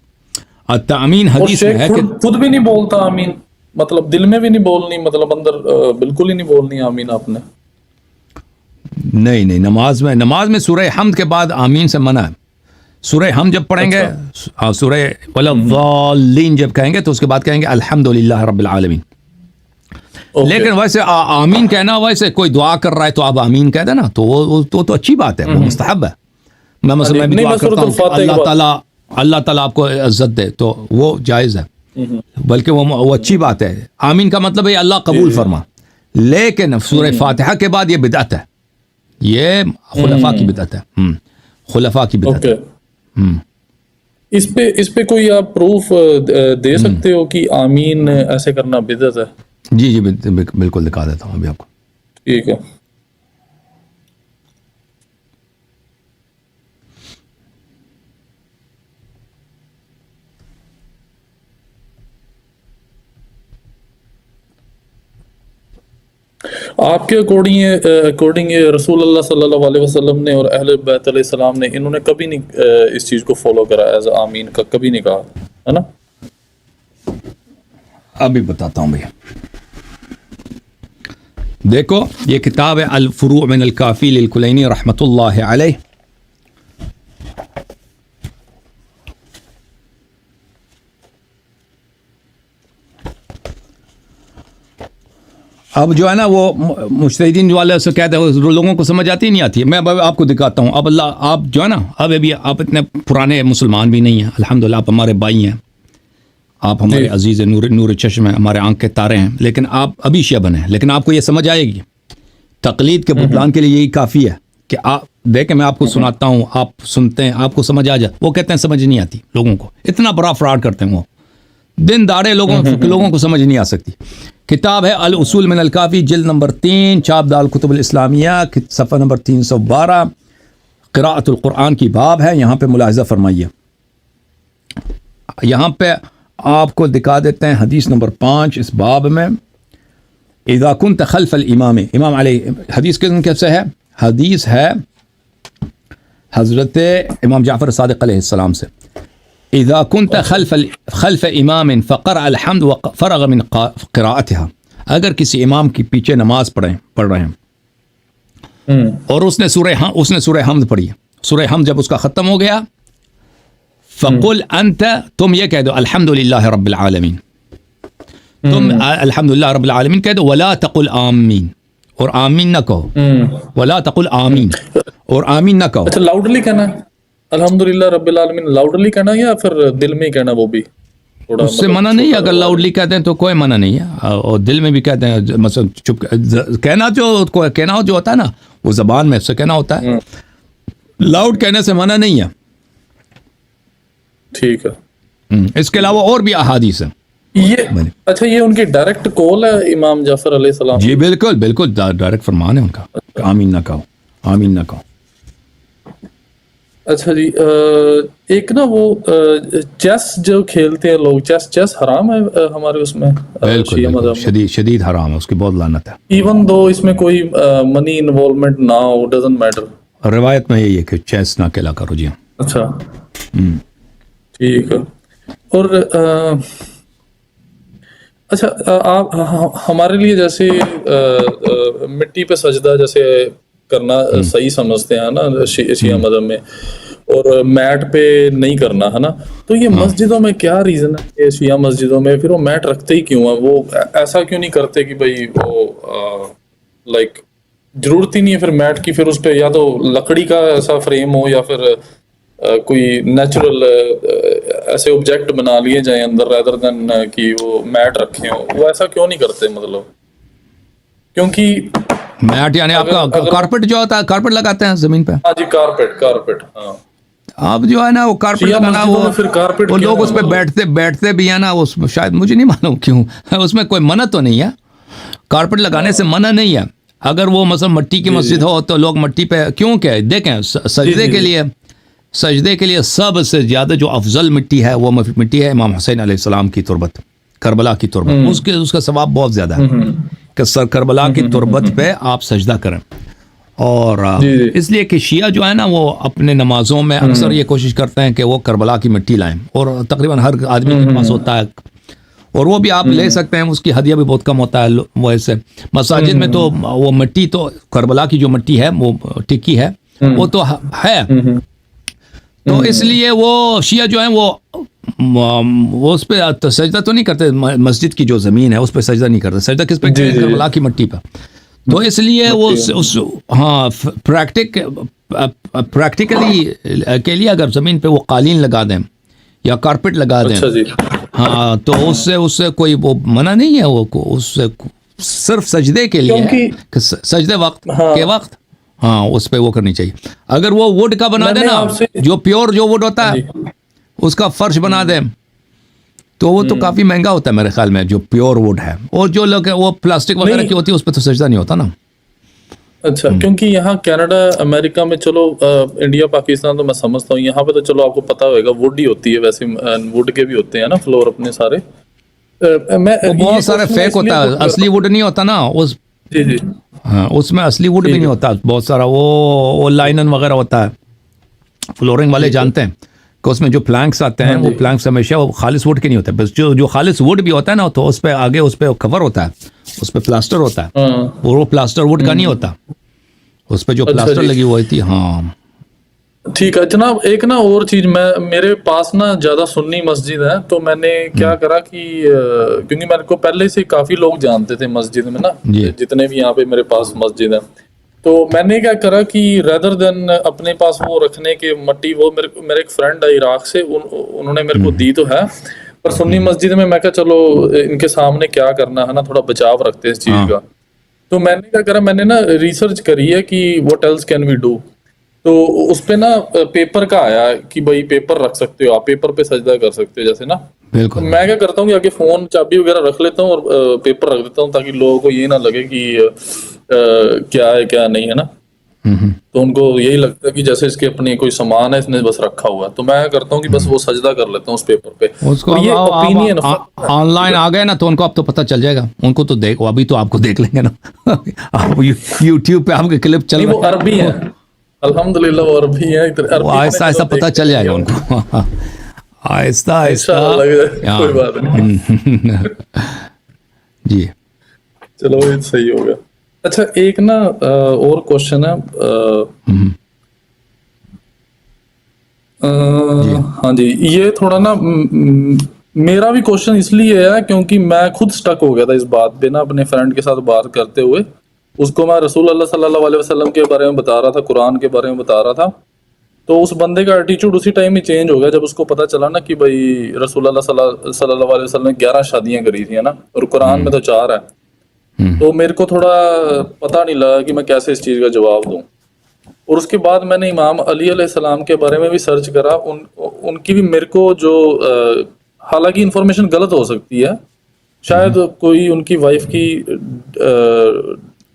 A: التامین حدیث میں ہے کہ
B: خود بھی نہیں بولتا آمین، مطلب دل میں بھی نہیں بولنی، مطلب اندر بالکل ہی نہیں بولنی آمین آپ نے.
A: نہیں نماز میں سورہ حمد کے بعد آمین سے منع ہے. سورہ حمد جب پڑھیں گے، سورہ والضالین جب کہیں گے تو اس کے بعد کہیں گے الحمدللہ رب العالمین. لیکن ویسے آمین کہنا، ویسے کوئی دعا کر رہا ہے تو آپ آمین کہہ دینا تو وہ تو اچھی بات ہے، وہ مستحب ہے. میں مثلا بھی دعا کرتا ہوں کہ اللہ تعالیٰ آپ کو عزت دے، تو وہ جائز ہے، بلکہ وہ اچھی بات ہے. آمین کا مطلب ہے اللہ قبول فرما. لیکن سورہ فاتحہ کے بعد یہ بدعت ہے، یہ خلفاء کی بدعت ہے. خلفاء کی بدعت ہے.
B: اس پہ کوئی آپ پروف دے سکتے ہو کہ آمین ایسے کرنا بدعت ہے؟
A: جی بالکل دکھا دیتا ہوں ابھی آپ کو.
B: ٹھیک ہے. آپ کے اکارڈنگ رسول اللہ صلی اللہ علیہ وسلم نے اور اہل بیت علیہ السلام نے، انہوں نے کبھی نہیں اس چیز کو فالو کرا ایز آمین کا، کبھی نہیں کہا ہے نا؟
A: ابھی بتاتا ہوں بھیا. دیکھو یہ کتاب ہے الفروع من الکافی للکلینی رحمۃ اللہ علیہ. اب جو ہے نا وہ مجتہدین والے سے کہتے ہیں لوگوں کو سمجھ آتی نہیں آتی. میں آپ کو دکھاتا ہوں. اب اللہ آپ جو ہے نا اب ابھی آپ اتنے پرانے مسلمان بھی نہیں ہیں الحمدللہ. آپ ہمارے بھائی ہیں, آپ ہمارے عزیز نور چشم ہیں, ہمارے آنکھ کے تارے ہیں, لیکن آپ ابھی شیعہ بنے ہیں. لیکن آپ کو یہ سمجھ آئے گی تقلید کے بطلان کے لیے یہی کافی ہے کہ آپ دیکھیں میں آپ کو سناتا ہوں, آپ سنتے ہیں, آپ کو سمجھ آ جائے. وہ کہتے ہیں سمجھ نہیں آتی لوگوں کو. اتنا بڑا فراڈ کرتے ہیں وہ, دن داڑے لوگوں کو سمجھ نہیں آ سکتی. کتاب ہے الاصول من الکافی, جلد نمبر 3, چاپ دار کتب الاسلامیہ, صفحہ نمبر 312, قراءۃ القرآن کی باب ہے. یہاں پہ ملاحظہ فرمائیے, یہاں پہ آپ کو دکھا دیتے ہیں حدیث نمبر 5 اس باب میں. اذا كنت خلف الامام, امام علیہ, حدیث کیسے ہے؟ حدیث ہے حضرت امام جعفر صادق علیہ السلام سے. اذا كنت خلف امام فقرأ الحمد وفرغ من قراءتها, اگر کسی امام کی پیچھے نماز پڑھ رہے ہیں اور اس نے سورہ حمد پڑھی, سورہ حمد جب اس کا ختم ہو گیا, فقل انت, تم یہ کہہ دو الحمدللہ رب العالمین, تم الحمدللہ رب العالمین کہہ دو, ولا تقل آمین, اور آمین نہ کہو, ولا تقل آمین, اور آمین نہ کہو.
B: اچھا لاؤڈلی کہنا ہے الحمدللہ رب العالمین, لاؤڈلی کہنا یا پھر دل میں ہی کہنا؟ وہ بھی
A: اس سے منع نہیں ہے, اگر لاؤڈلی کہتے ہیں تو کوئی منع نہیں ہے, اور دل میں بھی کہتے ہیں مثلا چپ کہنا, جو ہوتا ہے نا وہ زبان میں اس سے کہنا ہوتا ہے, لاؤڈ کہنے سے منع نہیں ہے.
B: ٹھیک ہے.
A: اس کے علاوہ اور بھی احادیث ہیں.
B: یہ اچھا یہ ان کی ڈائریکٹ کال ہے امام جعفر علیہ السلام؟
A: جی بالکل ڈائریکٹ فرمان ہے ان کا, آمین نہ کہو, آمین نہ کہو.
B: اچھا جی, ایک نا وہ چیس جو کھیلتے ہیں لوگ, چیس حرام ہے ہمارے اس میں؟
A: بالکل شدید حرام ہے, اس کی بہت لعنت ہے.
B: ایون دو اس میں کوئی منی انوالومنٹ نہ ہو, ڈزنٹ میٹر.
A: روایت میں یہی ہے کہ چیس نہ کھیلا کرو. جی
B: اچھا ٹھیک ہے. اور اچھا آپ ہمارے لیے جیسے مٹی پہ سجدہ جیسے کرنا صحیح سمجھتے ہیں نا شیعہ مذہب میں, اور میٹ پہ نہیں کرنا ہے نا, تو یہ مسجدوں میں کیا ریزن ہے کہ شیعہ مسجدوں میں پھر وہ میٹ رکھتے ہی کیوں ہیں؟ وہ ایسا کیوں نہیں کرتے کہ بھائی وہ لائک ضرورت ہی نہیں ہے پھر میٹ کی, پھر اس پہ یا تو لکڑی کا ایسا فریم ہو یا پھر کوئی نیچرل ایسے آبجیکٹ بنا لیے جائیں اندر ریدر دین کہ وہ میٹ رکھے ہوں. وہ ایسا کیوں نہیں کرتے مطلب؟ کیونکہ
A: میٹ یعنی آپ کا کارپیٹ جو ہوتا ہے, کارپیٹ لگاتے ہیں زمین پہ.
B: ہاں جی کارپیٹ. ہاں
A: اب جو ہے نا وہ کارپیٹ لگانا, وہ لوگ اس پہ بیٹھتے بھی ہیں نا, شاید مجھے نہیں معلوم کیوں, اس میں کوئی منع تو نہیں ہے, کارپیٹ لگانے سے منع نہیں ہے. اگر وہ مثلا مٹی کی مسجد ہو تو لوگ مٹی پہ کیوں, کہ دیکھیں سجدے کے لیے سب سے زیادہ جو افضل مٹی ہے وہ مٹی ہے امام حسین علیہ السلام کی تربت, کربلا کی تربت. اس کا ثواب بہت زیادہ ہے کہ سر کربلا کی تربت پہ آپ سجدہ کریں. اور اس لیے کہ شیعہ جو ہے نا وہ اپنے نمازوں میں اکثر یہ کوشش کرتے ہیں کہ وہ کربلا کی مٹی لائیں, اور تقریباً ہر آدمی کے پاس ہوتا ہے, اور وہ بھی آپ لے سکتے ہیں, اس کی ہدیہ بھی بہت کم ہوتا ہے. وہ ایسے مساجد میں تو وہ مٹی تو کربلا کی جو مٹی ہے وہ ٹکی ہے, وہ تو ہے, تو اس لیے وہ شیعہ جو ہیں وہ اس پہ سجدہ تو نہیں کرتے, مسجد کی جو زمین ہے اس پہ سجدہ نہیں کرتے. سجدہ کس پہ کرتے؟ کربلا کی مٹی پہ. تو اس لیے وہ پریکٹیکلی کے لیے اگر زمین پہ وہ قالین لگا دیں یا کارپیٹ لگا دیں, ہاں تو اس سے کوئی وہ منع نہیں ہے. وہ اس سے صرف سجدے کے لیے, سجدے کے وقت ہاں اس پہ وہ کرنی چاہیے. اگر وہ ووڈ کا بنا دے نا, جو پیور جو ووڈ ہوتا ہے اس کا فرش بنا دیں تو وہ تو کافی مہنگا ہوتا ہے میرے خیال میں, جو پیور ووڈ ہے. اور جو لوگ وہ پلاسٹک وغیرہ کی ہوتی ہے اس پہ تو سجدہ نہیں ہوتا نا.
B: اچھا کیونکہ یہاں کینیڈا امریکہ میں چلو, انڈیا پاکستان تو میں سمجھتا ہوں, یہاں پہ تو چلو آپ کو پتا ہوئے گا ووڈ ہی ہوتی ہے, ویسے ووڈ کے بھی ہوتے ہیں نا فلور اپنے سارے.
A: بہت سارے فیک ہوتا ہے, اصلی ووڈ نہیں ہوتا نا اس.
B: جی
A: ہاں اس میں اصلی ووڈ بھی نہیں ہوتا, بہت سارا وہ لائنن وغیرہ ہوتا ہے. فلورنگ والے جانتے ہیں کہ اس میں جو پلانکس آتے ہیں وہ پلانکس ہمیشہ وہ خالص ووڈ کے نہیں ہوتے. بس جو خالص ووڈ بھی ہوتا ہے نا تو اس پہ آگے اس پہ کور ہوتا ہے, اس پہ پلاسٹر ہوتا ہے, اور وہ پلاسٹر ووڈ کا نہیں ہوتا, اس پہ جو پلاسٹر لگی ہوئی تھی. ہاں
B: ٹھیک ہے جناب. ایک نا اور چیز, میرے پاس نا زیادہ سنی مسجد ہے, تو میں نے کیا کرا کہ کیونکہ میرے کو پہلے سے کافی لوگ جانتے تھے مسجد میں نا,
A: جی
B: جتنے بھی یہاں پہ میرے پاس مسجد ہے, تو میں نے کیا کرا کہ ریدر دین اپنے پاس وہ رکھنے کے مٹی, وہ میرے ایک فرینڈ ہے عراق سے, انہوں نے میرے کو دی تو ہے, پر سنی مسجد میں کہا چلو ان کے سامنے کیا کرنا ہے نا, تھوڑا بچاؤ رکھتے ہیں اس چیز کا. تو میں نے کیا کرا, میں نے نا ریسرچ کری ہے کہ what else can we do. تو اس پہ نا پیپر کا آیا کہ بھائی پیپر رکھ سکتے ہو آپ, پیپر پہ سجدہ کر سکتے ہو جیسے نا. تو
A: بالکل.
B: میں کیا کرتا ہوں کہ آگے فون چابی وغیرہ رکھ لیتا ہوں اور پیپر رکھ دیتا ہوں, تاکہ لوگوں کو یہ نہ لگے کہ کیا ہے کیا نہیں ہے نا. تو ان کو یہی لگتا ہے کہ جیسے اس کے اپنی کوئی سامان ہے, اس نے بس رکھا ہوا ہے. تو میں کرتا ہوں کہ بس وہ سجدہ کر لیتا ہوں اس پیپر پہ.
A: اس کو
B: اور یہ اوپینین
A: آن لائن آ گئے نا, تو ان کو اب تو پتہ چل جائے گا. ان کو تو دیکھو, ابھی تو آپ کو دیکھ لیں گے نا, آپ یوٹیوب پہ آپ کے کلپ چل
B: وہ عربی ہے الحمدللہ, وہ عربی ہے,
A: وہ آہستہ آہستہ پتہ چل جائے گا ان کو, آہستہ آہستہ.
B: کوئی بات نہیں.
A: جی
B: چلو یہ صحیح ہوگا. اچھا ایک نا اور کوشچن ہے, ہاں جی, یہ تھوڑا نا میرا بھی کوشچن اس لیے ہے کیونکہ میں خود سٹک ہو گیا تھا اس بات پہ نا, اپنے فرینڈ کے ساتھ بات کرتے ہوئے. اس کو میں رسول اللہ صلی اللہ علیہ وسلم کے بارے میں بتا رہا تھا, قرآن کے بارے میں بتا رہا تھا. تو اس بندے کا ایٹیچیوڈ اسی ٹائم ہی چینج ہو گیا جب اس کو پتا چلا نا کہ بھائی رسول اللہ صلی اللہ علیہ وسلم نے 11 شادیاں کری تھیں نا, اور قرآن میں تو 4 ہے. تو میرے کو تھوڑا پتہ نہیں لگا کہ میں کیسے اس چیز کا جواب دوں. اور اس کے بعد میں نے امام علی علیہ السلام کے بارے میں بھی سرچ کرا. ان کی بھی میرے کو جو, حالانکہ انفارمیشن غلط ہو سکتی ہے, شاید کوئی ان کی وائف کی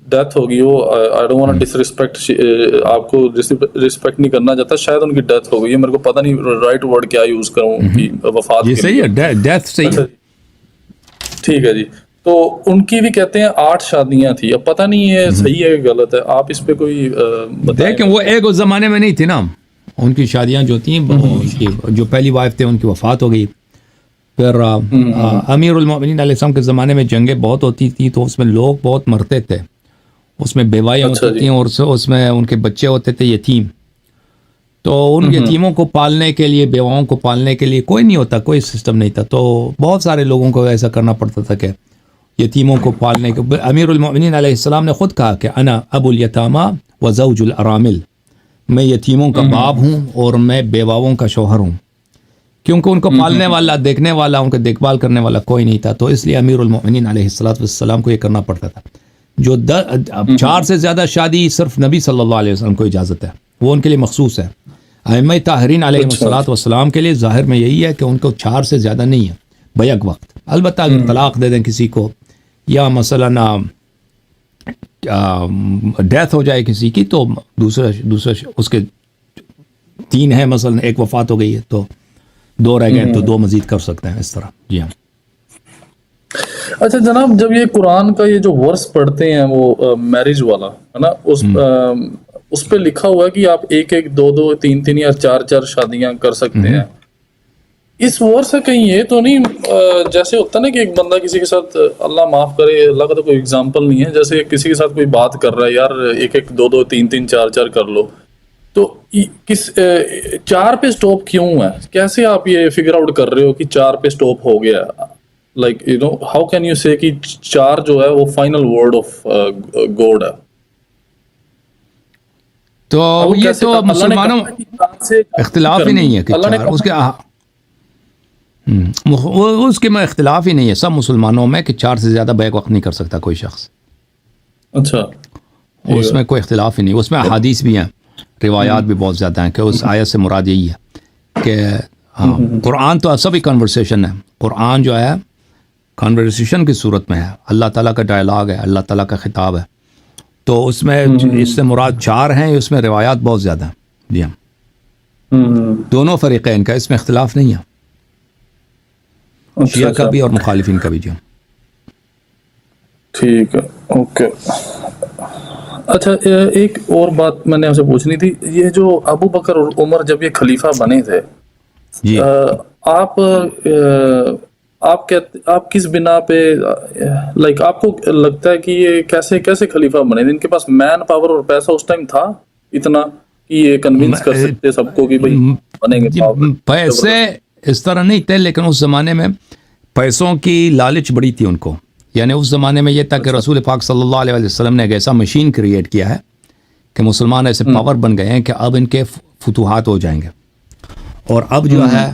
B: ڈیتھ ہوگی, وہ I don't want disrespect, آپ کو رسپیکٹ نہیں کرنا چاہتا, شاید ان کی ڈیتھ ہو گئی ہے, میرے کو پتہ نہیں رائٹ ورڈ کیا یوز کروں ان کی وفات
A: جی
B: کے
A: صحیح
B: لیے.
A: ہے, ڈیتھ صحیح ہے.
B: ٹھیک ہے جی. تو ان کی بھی کہتے ہیں 8 شادیاں تھیں. اب پتہ نہیں یہ صحیح ہے کہ غلط ہے, آپ اس پہ کوئی بتائیں.
A: دیکھیں وہ ایک اس زمانے میں نہیں تھی نا, ان کی شادیاں جو تھیں, ان کی جو پہلی وائف تھے ان کی وفات ہو گئی. پھر امیر المومنین علیہ السلام کے زمانے میں جنگیں بہت ہوتی تھیں, تو اس میں لوگ بہت مرتے تھے, اس میں بیوائیاں ہوتی تھیں, اور اس میں ان کے بچے ہوتے تھے یتیم. تو ان یتیموں کو پالنے کے لیے, بیواؤں کو پالنے کے لیے کوئی نہیں ہوتا, کوئی سسٹم نہیں تھا. تو بہت سارے لوگوں کو ایسا کرنا پڑتا تھا کہ یتیموں کو پالنے کے. امیر المومنین علیہ السلام نے خود کہا کہ انا ابو الیتامى وزوج الارامل, میں یتیموں کا باپ ہوں اور میں بیواؤں کا شوہر ہوں. کیونکہ ان کو پالنے والا, دیکھنے والا, ان کو دیکھ بھال کرنے والا کوئی نہیں تھا. تو اس لیے امیر المومنین علیہ السلام کو یہ کرنا پڑتا تھا. جو 4 سے زیادہ شادی صرف نبی صلی اللہ علیہ وسلم کو اجازت ہے, وہ ان کے لیے مخصوص ہے. ائمہ طاہرین علیہ السلام کے لیے ظاہر میں یہی ہے کہ ان کو 4 سے زیادہ نہیں ہے بیک وقت. البتہ اگر طلاق دے دیں کسی کو, یا مثلا ڈیتھ ہو جائے کسی کی, تو دوسرا اس کے 3 ہیں, مثلا ایک وفات ہو گئی ہے تو 2 رہ گئے, تو 2 مزید کر سکتے ہیں اس طرح. جی ہاں.
B: اچھا جناب, جب یہ قرآن کا یہ جو ورس پڑھتے ہیں وہ میرج والا ہے نا, اس پہ لکھا ہوا ہے کہ آپ 1 2 2 3 3 یا 4 4 شادیاں کر سکتے ہیں. اس ورس سے کہیں یہ تو نہیں جیسے ہوتا نا کہ ایک بندہ کسی کے ساتھ, اللہ معاف کرے, اللہ کا تو کوئی اگزامپل نہیں ہے, جیسے کسی کے ساتھ کوئی بات کر رہا ہے, یار 1 1 2 2 3 3 4 4 کر لو, تو کس 4 پہ سٹاپ کیوں ہے؟ کیسے آپ یہ فگر آؤٹ کر رہے ہو کہ 4 پہ سٹاپ ہو گیا؟ Like you know how can you say کہ 4 جو ہے وہ فائنل ورڈ آف گاڈ ہے؟
A: تو یہ تو مسلمانوں اختلاف ہی نہیں ہے کہ 4, اس کے میں اختلاف ہی نہیں ہے سب مسلمانوں میں کہ 4 سے زیادہ بیک وقت نہیں کر سکتا کوئی شخص.
B: اچھا,
A: اس میں کوئی اختلاف ہی نہیں. اس میں احادیث بھی ہیں, روایات بھی بہت زیادہ ہیں کہ اس آیت سے مراد یہی ہے کہ قرآن تو سبھی کنورسیشن ہے. قرآن جو ہے کنورسیشن کی صورت میں ہے, اللہ تعالیٰ کا ڈائلاگ ہے, اللہ تعالیٰ کا خطاب ہے. تو اس میں اس سے مراد 4 ہیں, اس میں روایات بہت زیادہ ہیں. جی ہاں, دونوں فریقین کا اس میں اختلاف نہیں ہے, شیعہ کا بھی اور مخالفین کا بھی. جی
B: ٹھیک ہے, اوکے. اچھا ایک اور بات میں نے آپ سے پوچھنی تھی, یہ جو ابو بکر اور عمر جب یہ خلیفہ بنے تھے,
A: جی
B: آپ کس بنا پہ لائک آپ کو لگتا ہے کہ یہ کیسے خلیفہ بنے تھے؟ ان کے پاس مین پاور اور پیسہ اس ٹائم تھا اتنا کہ یہ کنوینس کر سکتے سب کو کہ بھائی بنیں گے
A: پیسے اس طرح نہیں تھے، لیکن اس زمانے میں پیسوں کی لالچ بڑی تھی ان کو. یعنی اس زمانے میں یہ تھا کہ رسول پاک صلی اللہ علیہ وسلم نے ایک ایسا مشین کریٹ کیا ہے کہ مسلمان ایسے پاور بن گئے ہیں کہ اب ان کے فتوحات ہو جائیں گے. اور اب جو ہے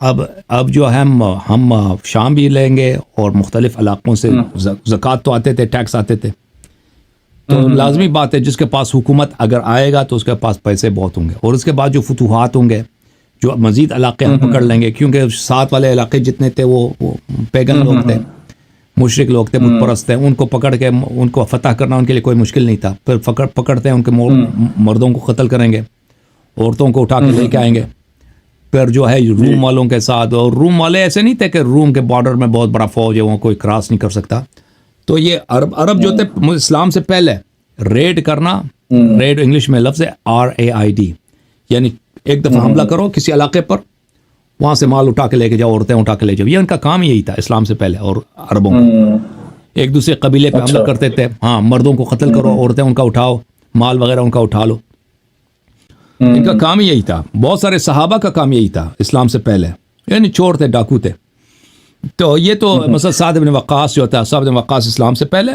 A: اب جو ہے ہم شام بھی لیں گے اور مختلف علاقوں سے زکوٰۃ تو آتے تھے، ٹیکس آتے تھے. تو لازمی بات ہے جس کے پاس حکومت اگر آئے گا تو اس کے پاس پیسے بہت ہوں گے، اور اس کے بعد جو فتوحات ہوں گے، جو مزید علاقے ہم پکڑ لیں گے، کیونکہ ساتھ والے علاقے جتنے تھے وہ پیگن لوگ تھے، مشرک لوگ تھے، بت پرست تھے. ان کو پکڑ کے ان کو فتح کرنا ان کے لیے کوئی مشکل نہیں تھا. پھر پکڑتے ہیں ان کے مردوں کو قتل کریں گے، عورتوں کو اٹھا کے لے کے آئیں گے. پھر جو ہے روم والوں کے ساتھ، اور روم والے ایسے نہیں تھے کہ روم کے بارڈر میں بہت بڑا فوج ہے، وہاں کوئی کراس نہیں کر سکتا. تو یہ عرب جو تھے اسلام سے پہلے ریڈ کرنا، ریڈ انگلش میں لفظ ہے RAID، یعنی ایک دفعہ حملہ کرو کسی علاقے پر، وہاں سے مال اٹھا کے لے کے جاؤ، عورتیں اٹھا کے لے جاؤ. یہ ان کا کام یہی تھا اسلام سے پہلے. اور عربوں کا ایک دوسرے قبیلے پہ حملہ کرتے تھے. ہاں، مردوں کو قتل کرو، عورتیں ان کا اٹھاؤ، مال وغیرہ ان کا اٹھا لو. ان کا کام یہی تھا. بہت سارے صحابہ کا کام یہی تھا اسلام سے پہلے، یعنی چور تھے، ڈاکو تھے. تو یہ تو مثلا سعد بن وقاص جو تھا، سعد بن وقاص اسلام سے پہلے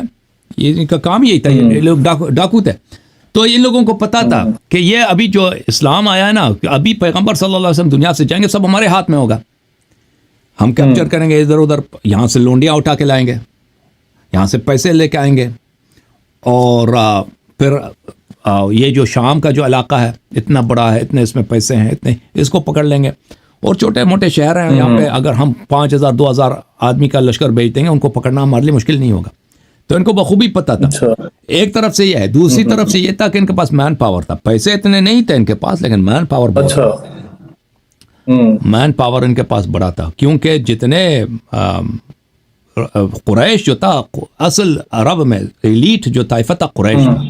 A: یہ ان کا کام یہی تھا. یہ لوگ ڈاکو تھے. تو ان لوگوں کو پتا تھا کہ یہ ابھی جو اسلام آیا ہے نا، ابھی پیغمبر صلی اللہ علیہ وسلم دنیا سے جائیں گے، سب ہمارے ہاتھ میں ہوگا. ہم کیپچر کریں گے ادھر ادھر، یہاں سے لونڈیاں اٹھا کے لائیں گے، یہاں سے پیسے لے کے آئیں گے. اور پھر یہ جو شام کا جو علاقہ ہے اتنا بڑا ہے، اتنے اس میں پیسے ہیں، اتنے اس کو پکڑ لیں گے. اور چھوٹے موٹے شہر ہیں یہاں پہ، اگر ہم 5000 2000 آدمی کا لشکر بھیج دیں گے، ان کو پکڑنا ہمارے لیے مشکل نہیں ہوگا. تو ان کو بخوبی پتہ تھا. ایک طرف سے یہ ہے، دوسری طرف سے یہ تھا کہ ان کے پاس مین پاور تھا. پیسے اتنے نہیں تھے ان کے پاس، لیکن مین پاور بہت تھا. مین پاور ان کے پاس بڑا تھا، کیونکہ جتنے قریش جو تھا، اصل عرب میں ایلیٹ جو طائفہ تھا قریش تھا.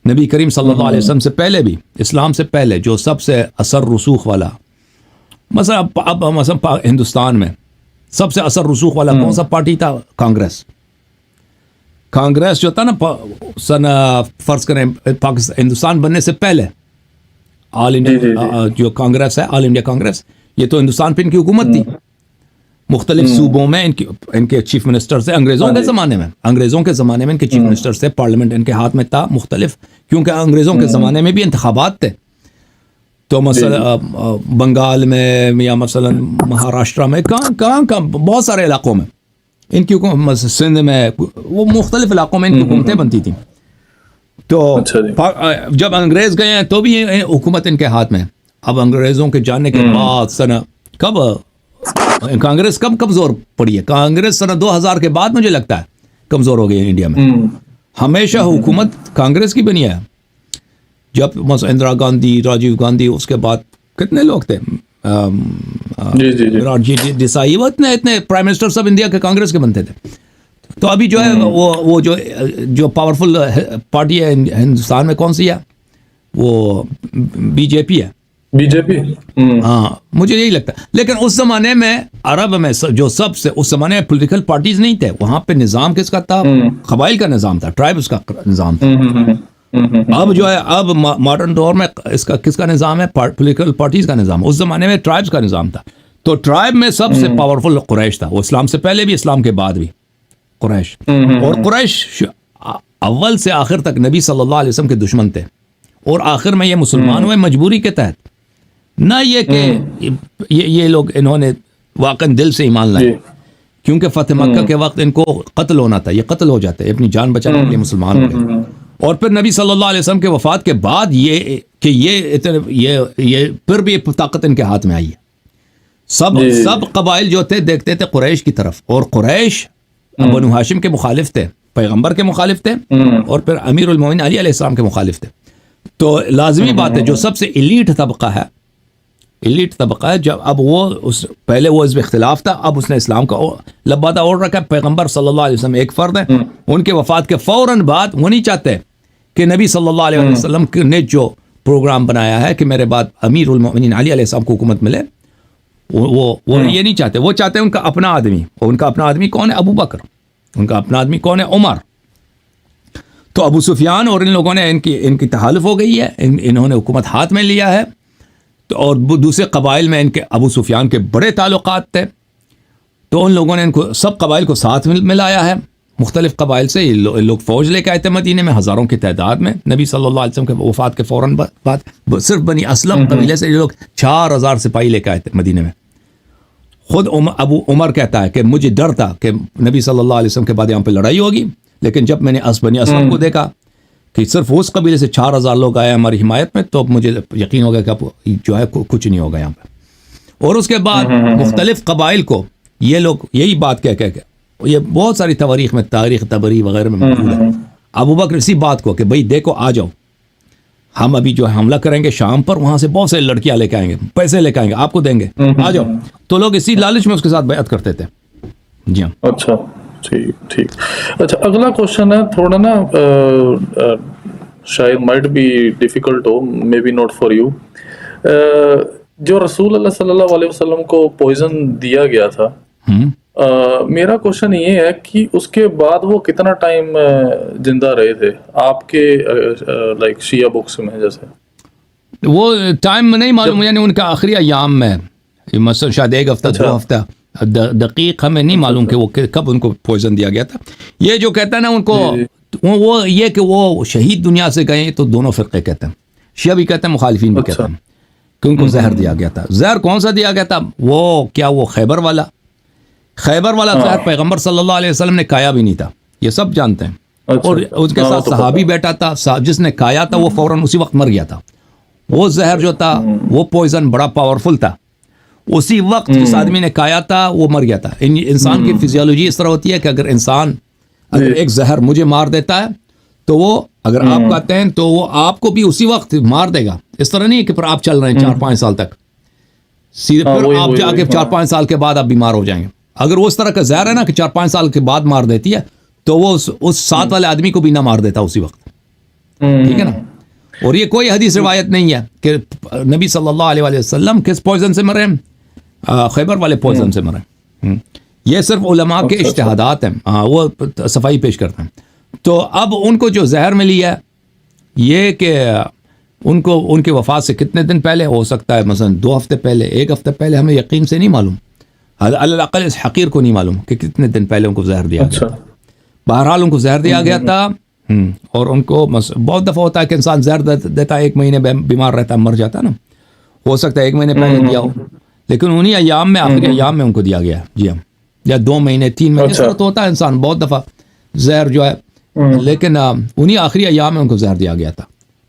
A: نبی کریم صلی اللہ علیہ وسلم سے پہلے بھی، اسلام سے پہلے جو سب سے اثر رسوخ والا، مثلا اب مثلا ہندوستان میں سب سے اثر رسوخ والا کون سا پارٹی تھا؟ کانگریس. کانگریس جو تھا نا، فرض کریں پاکستان ہندوستان بننے سے پہلے، آل انڈیا جو کانگریس ہے، آل انڈیا کانگریس، یہ تو ہندوستان پہ ان کی حکومت تھی. مختلف صوبوں میں ان کے چیف منسٹر سے، انگریزوں کے زمانے میں ان کے چیف منسٹر سے، پارلیمنٹ ان کے ہاتھ میں تھا مختلف، کیونکہ انگریزوں کے زمانے میں بھی انتخابات تھے. تو مثلا بنگال میں یا مثلا مہاراشٹرا میں، کہاں بہت سارے علاقوں میں ان کی حکومت، سندھ میں، وہ مختلف علاقوں میں ان کی حکومتیں بنتی تھیں. تو جب انگریز گئے ہیں تو بھی حکومت ان کے ہاتھ میں. اب انگریزوں کے جانے کے بعد کب کانگریس کمزور پڑی ہے؟ کانگریس سنہ 2000 کے بعد مجھے لگتا ہے کمزور ہو گئی ہے انڈیا میں. ہمیشہ حکومت کانگریس کی بنی ہے. جب مثلا اندرا گاندھی، راجیو گاندھی، اس کے بعد کتنے لوگ تھے، جی دیسائی، وہ اتنے پرائم منسٹر سب انڈیا کے کانگریس کے بنتے تھے. تو ابھی جو ہے وہ جو پاورفل پارٹی ہے ہندوستان میں کون سی ہے؟ وہ BJP ہے.
B: BJP.
A: ہاں، مجھے یہی لگتا ہے. لیکن اس زمانے میں عرب میں جو سب سے اس زمانے میں پولیٹیکل پارٹیز نہیں تھے. وہاں پہ نظام کس کا تھا؟ قبائل کا نظام تھا، ٹرائبس کا نظام تھا. اب جو ہے اب ماڈرن دور میں اس کا کس کا نظام ہے؟ پولیٹیکل پارٹیز کا نظام. اس زمانے میں ٹرائبس کا نظام تھا. تو ٹرائب میں سب سے پاورفل قریش تھا. وہ اسلام سے پہلے بھی، اسلام کے بعد بھی قریش. اور قریش اول سے آخر تک نبی صلی اللہ علیہ وسلم کے دشمن تھے، اور آخر میں یہ مسلمان ہوئے مجبوری کے تحت. نہ یہ کہ یہ لوگ انہوں نے واقعا دل سے ایمان لائے، کیونکہ فتح مکہ کے وقت ان کو قتل ہونا تھا. یہ قتل ہو جاتے، اپنی جان بچانے کے لیے مسلمان ہو گئے. اور پھر نبی صلی اللہ علیہ وسلم کے وفات کے بعد یہ پھر بھی طاقت ان کے ہاتھ میں آئی ہے. سب قبائل جو تھے دیکھتے تھے قریش کی طرف، اور قریش بنو ہاشم کے مخالف تھے، پیغمبر کے مخالف تھے، اور پھر امیر المومنین علی علیہ السلام کے مخالف تھے. تو لازمی بات ہے جو سب سے ایلیٹ طبقہ ہے، جب اب پہلے وہ حزب اختلاف تھا، اب اس نے اسلام کا لبادہ اوڑھ رکھا ہے. پیغمبر صلی اللہ علیہ وسلم ایک فرد ہے، ان کے وفات کے فوراً بعد وہ نہیں چاہتے کہ نبی صلی اللہ علیہ وسلم نے جو پروگرام بنایا ہے کہ میرے بعد امیر المومنین علی علیہ السلام کو حکومت ملے، وہ یہ نہیں چاہتے. وہ چاہتے ہیں ان کا اپنا آدمی. اور ان کا اپنا آدمی کون ہے؟ ابو بکر. ان کا اپنا آدمی کون ہے؟ عمر. تو ابو سفیان اور ان لوگوں نے ان کی تحالف ہو گئی ہے، انہوں نے حکومت ہاتھ میں لیا ہے. تو اور دوسرے قبائل میں ان کے ابو سفیان کے بڑے تعلقات تھے، تو ان لوگوں نے ان کو سب قبائل کو ساتھ ملایا ہے. مختلف قبائل سے لوگ فوج لے کے آئے تھے مدینے میں ہزاروں کی تعداد میں. نبی صلی اللہ علیہ وسلم کے وفات کے فوراً بعد صرف بنی اسلم قبیلے سے یہ لوگ 4000 سپاہی لے کے آئے تھے مدینے میں. خود ابو عمر کہتا ہے کہ مجھے ڈر تھا کہ نبی صلی اللہ علیہ وسلم کے بعد یہاں پہ لڑائی ہوگی، لیکن جب میں نے بنی اسلم کو دیکھا کہ صرف اس قبیلے سے 4000 لوگ آئے ہماری حمایت میں، تو مجھے یقین ہو گیا کہ اب جو ہے کچھ نہیں ہوگا یہاں پہ. اور اس کے بعد مختلف قبائل کو یہ لوگ یہی بات کہہ کہ یہ بہت ساری تواریخ میں، تاریخ تبری وغیرہ میں موجود ہے. ابو بکر اسی بات کو کہ بھئی دیکھو آ جاؤ، ہم ابھی جو ہے حملہ کریں گے شام پر، وہاں سے بہت ساری لڑکیاں لے کے آئیں گے، پیسے لے کے آئیں گے، آپ کو دیں گے، آ جاؤ. تو لوگ اسی لالچ میں اس کے ساتھ بیعت کرتے تھے. جی ہاں.
B: اچھا ٹھیک. اچھا اگلا کوشچن ہے تھوڑا نا شاید مائٹ بی ڈیفیکلٹ ہو، maybe not for you. جو رسول اللہ صلی اللہ علیہ وسلم کو پوائزن دیا گیا تھا، میرا کوشچن یہ ہے کہ اس کے بعد وہ کتنا ٹائم زندہ رہے تھے آپ کے لائک شیعہ بکس میں؟ جیسے
A: وہ ٹائم نہیں معلوم، یعنی ان کا آخری ایام میں مثلا شاید 1 ہفتہ 2 ہفتہ، دقیق ہمیں نہیں معلوم کہ وہ کب ان کو پوائزن دیا گیا تھا. یہ جو کہتا ہے نا ان کو وہ یہ کہ وہ شہید دنیا سے گئے، تو دونوں فرقے کہتے ہیں، شیعہ بھی کہتے ہیں، مخالفین بھی کہتے ہیں کہ ان کو زہر دیا گیا تھا. زہر کون سا دیا گیا تھا؟ وہ خیبر والا زہر پیغمبر صلی اللہ علیہ وسلم نے کھایا بھی نہیں تھا، یہ سب جانتے ہیں. اور اس کے ساتھ صحابی بیٹھا تھا، جس نے کھایا تھا وہ فوراً اسی وقت مر گیا تھا. وہ زہر جو تھا وہ پوائزن بڑا پاورفل تھا، اسی وقت جس آدمی نے کھایا تھا وہ مر گیا تھا. انسان کی فزیولوجی اس طرح ہوتی ہے کہ اگر ایک زہر مجھے مار دیتا ہے تو وہ اگر آپ کہتے ہیں تو وہ آپ کو بھی اسی وقت مار دے گا. اس طرح نہیں ہے کہ پھر آپ چل رہے ہیں 4-5 سال تک، سیدھے پھر آپ جا کے 4-5 سال کے بعد آپ بیمار ہو جائیں گے. اگر وہ اس طرح کا زہر ہے نا کہ 4-5 سال کے بعد مار دیتی ہے، تو وہ اس ساتھ والے آدمی کو بھی نہ مار دیتا اسی وقت. ٹھیک ہے نا. اور یہ کوئی حدیث روایت نہیں ہے کہ نبی صلی اللہ علیہ وسلم کس پوائزن سے مرے، خیبر والے پوائزن سے مرے. یہ صرف علماء کے اجتہادات ہیں، وہ صفائی پیش کرتے ہیں. تو اب ان کو جو زہر ملی ہے یہ کہ ان کے وفات سے کتنے دن پہلے ہو سکتا ہے، مثلا 2 ہفتے پہلے، 1 ہفتے پہلے، ہمیں یقین سے نہیں معلوم، الاقل اس حقیر کو نہیں معلوم کہ کتنے دن پہلے ان کو زہر دیا گیا. بہرحال ان کو زہر دیا گیا تھا. اور ان کو بہت دفعہ ہوتا ہے کہ انسان زہر دیتا ہے، 1 مہینے بیمار رہتا ہے، مر جاتا ہے نا، ہو سکتا ہے 1 مہینے پہلے دیا ہو، لیکن انہی ایام میں، آخری ایام میں ان کو دیا گیا. جی ہاں. یا 2 مہینے 3 مہینے اس طرح تو ہوتا ہے انسان بہت دفعہ زہر جو ہے، لیکن انہی آخری ایام میں ان کو زہر دیا گیا تھا.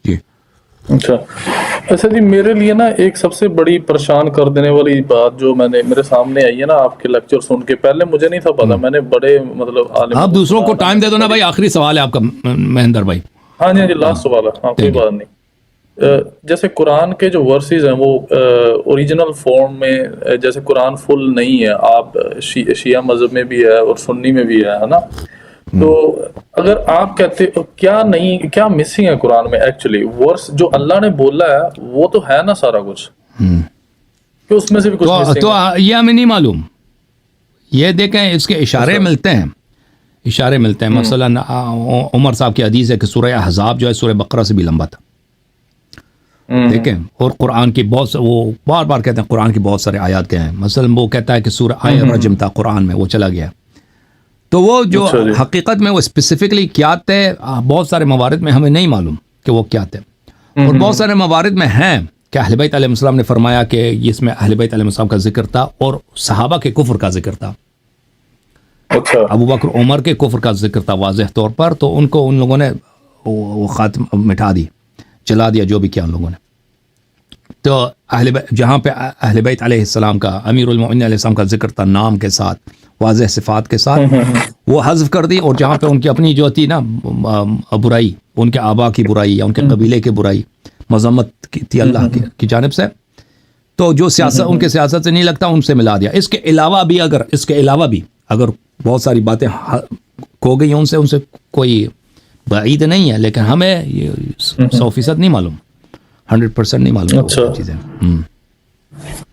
A: جی
B: اچھا جی. میرے لیے نا ایک سب سے بڑی پریشان کر دینے والی بات جو میرے سامنے آئی ہے نا آپ کے لیکچر سن کے، پہلے مجھے نہیں تھا پتا، میں نے بڑے مطلب
A: آپ دوسروں کو ٹائم دے دو نا بھائی. آخری سوال ہے آپ کا مہندر بھائی.
B: ہاں جی لاسٹ سوال ہے. ہاں کوئی بات نہیں. جیسے قرآن کے جو ورسز ہیں وہ اوریجنل فارم میں، جیسے قرآن فل نہیں ہے، آپ شیعہ مذہب میں بھی ہے اور سنی میں بھی ہے نا، تو اگر آپ کہتے کیا مسنگ ہے قرآن میں ایکچولی ورس جو اللہ نے بولا ہے وہ تو ہے نا سارا کچھ، کہ اس میں سے بھی کچھ مسنگ
A: تو یہ ہمیں نہیں معلوم. یہ دیکھیں اس کے اشارے ملتے ہیں. مثلا عمر صاحب کی حدیث ہے کہ سورہ احزاب جو ہے سورہ بقرہ سے بھی لمبا تھا. دیکھیں، اور قرآن کی وہ بار بار کہتے ہیں قرآن کی بہت سارے آیات کے ہیں. مثلا وہ کہتا ہے کہ سورہ آیہ رجم تھا قرآن میں، وہ چلا گیا. تو وہ جو حقیقت میں وہ اسپیسیفکلی کیا تھے، بہت سارے موارد میں ہمیں نہیں معلوم کہ وہ کیا تھے. اور بہت سارے موارد میں ہیں کہ اہل بیت علیہ السلام نے فرمایا کہ اس میں اہل بیت علیہ السلام کا ذکر تھا اور صحابہ کے کفر کا ذکر تھا. ابو بکر عمر کے کفر کا ذکر تھا واضح طور پر. تو ان لوگوں نے وہ خاتم مٹا دی، چلا دیا جو بھی کیا ان لوگوں نے. تو جہاں پہ اہل بیت علیہ السلام کا، امیر المؤمنین علیہ السلام کا ذکر تھا نام کے ساتھ، واضح صفات کے ساتھ، وہ حذف کر دی. اور جہاں پہ ان کی اپنی جو تھی نا برائی، ان کے آبا کی برائی یا ان کے قبیلے کی برائی، مذمت تھی اللہ کی جانب سے، تو جو سیاست ان کے سیاست سے نہیں لگتا ان سے ملا دیا. اس کے علاوہ بھی اگر بہت ساری باتیں کھو گئی ان سے کوئی بعید نہیں ہے، لیکن ہمیں 100% نہیں معلوم، 100% نہیں معلوم چیزیں.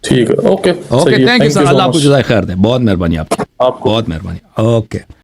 B: ٹھیک ہے. Okay
A: thank you sir. اللہ آپ کو جزائے خیر دے. بہت مہربانی آپ کی، بہت مہربانی. اوکے.